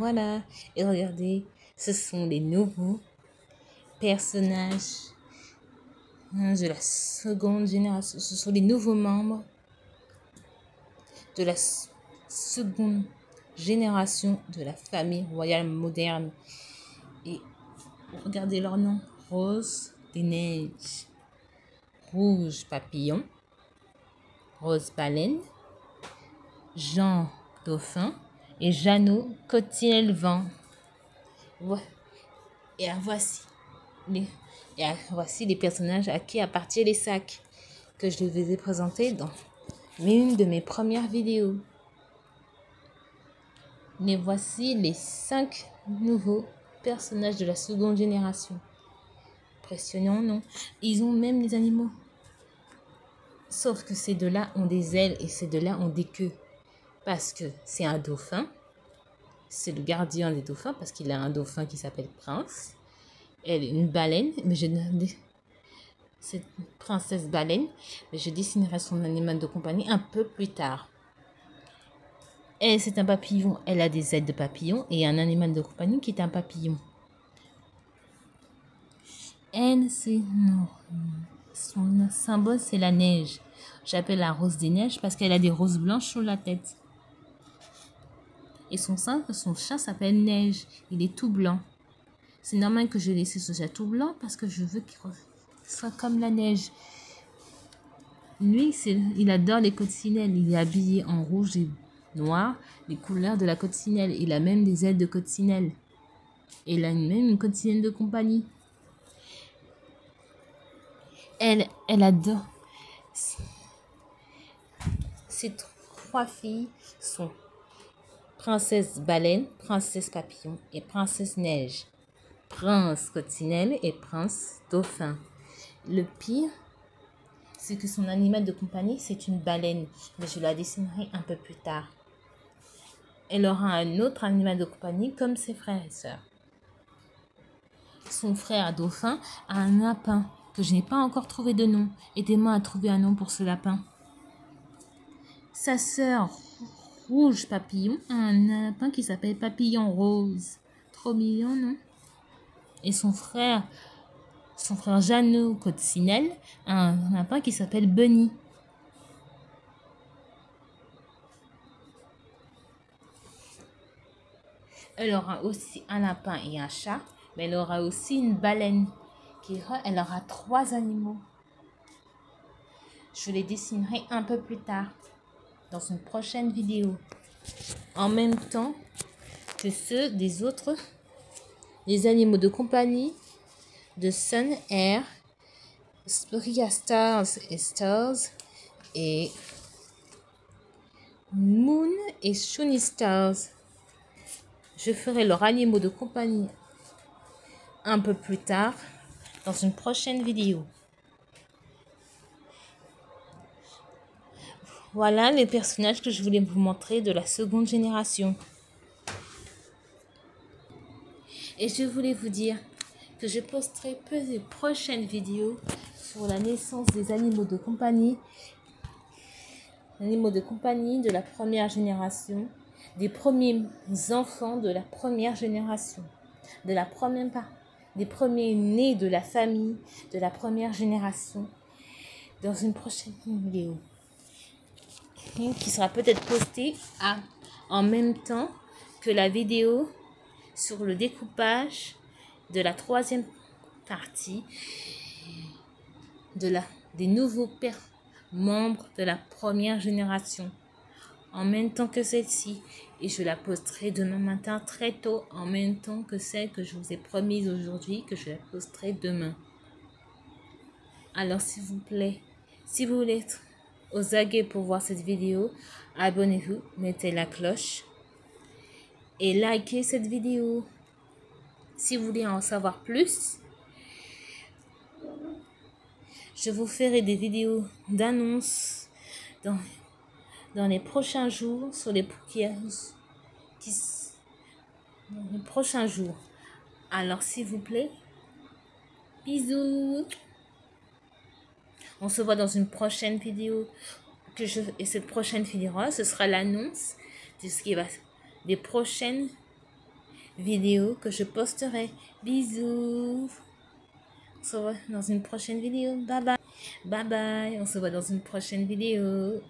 Voilà. Et regardez, ce sont les nouveaux personnages de la seconde génération. Ce sont les nouveaux membres de la seconde génération de la famille royale moderne. Et regardez leur nom. Rose des Neiges, Rouge Papillon, Rose Baleine, Jean Dauphin et Jeannot Coccinelle Vent. Et voici les personnages à qui appartiennent les sacs que je vous ai présentés dans une de mes premières vidéos. Mais voici les 5 nouveaux personnages de la seconde génération. Impressionnant, non? Ils ont même des animaux. Sauf que ces deux-là ont des ailes et ces deux-là ont des queues. Parce que c'est un dauphin. C'est le gardien des dauphins parce qu'il a un dauphin qui s'appelle Prince. Elle est une baleine, mais c'est une princesse baleine, mais je dessinerai son animal de compagnie un peu plus tard. Elle, c'est un papillon, elle a des ailes de papillon et un animal de compagnie qui est un papillon. Elle, son symbole, c'est la neige. J'appelle la rose des neiges parce qu'elle a des roses blanches sur la tête. Et son chat s'appelle Neige. Il est tout blanc. C'est normal que je laisse ce chat tout blanc parce que je veux qu'il soit comme la neige. Lui, il adore les coccinelles. Il est habillé en rouge et noir, les couleurs de la coccinelle. Il a même des ailes de coccinelle. Et il a même une coccinelle de compagnie. Elle adore. Ces 3 filles sont Princesse Baleine, Princesse Papillon et Princesse Neige. Prince Coccinelle et Prince Dauphin. Le pire, c'est que son animal de compagnie, c'est une baleine. Mais je la dessinerai un peu plus tard. Elle aura un autre animal de compagnie comme ses frères et sœurs. Son frère Dauphin a un lapin que je n'ai pas encore trouvé de nom. Aidez-moi à trouver un nom pour ce lapin. Sa sœur Rouge Papillon a un lapin qui s'appelle Papillon Rose. Trop mignon, non? Et son frère Jeannot Coccinelle a un lapin qui s'appelle Bunny. Elle aura aussi un lapin et un chat, mais elle aura aussi une baleine. Elle aura 3 animaux. Je les dessinerai un peu plus tard, dans une prochaine vidéo. En même temps que ceux des animaux de compagnie de Sun Air, Spiria Stars et Stars et Moon et Shiny Stars. Je ferai leurs animaux de compagnie un peu plus tard dans une prochaine vidéo. Voilà les personnages que je voulais vous montrer de la seconde génération. Et je voulais vous dire que je posterai peu de prochaines vidéos sur la naissance des animaux de compagnie. Animaux de compagnie de la première génération, des premiers enfants de la première génération, des premiers nés de la famille de la première génération, dans une prochaine vidéo qui sera peut-être postée en même temps que la vidéo sur le découpage de la 3e partie des nouveaux membres de la première génération, en même temps que celle-ci, et je la posterai demain matin très tôt, en même temps que celle que je vous ai promise aujourd'hui, que je la posterai demain. Alors s'il vous plaît, si vous voulez être aux aguets pour voir cette vidéo, abonnez-vous, mettez la cloche et likez cette vidéo. Si vous voulez en savoir plus, je vous ferai des vidéos d'annonces dans les prochains jours, dans les prochains jours. Alors s'il vous plaît, bisous. On se voit dans une prochaine vidéo et cette prochaine vidéo, ce sera l'annonce de ce qui va des prochaines vidéo que je posterai. Bisous. On se voit dans une prochaine vidéo. Bye bye. Bye bye. On se voit dans une prochaine vidéo.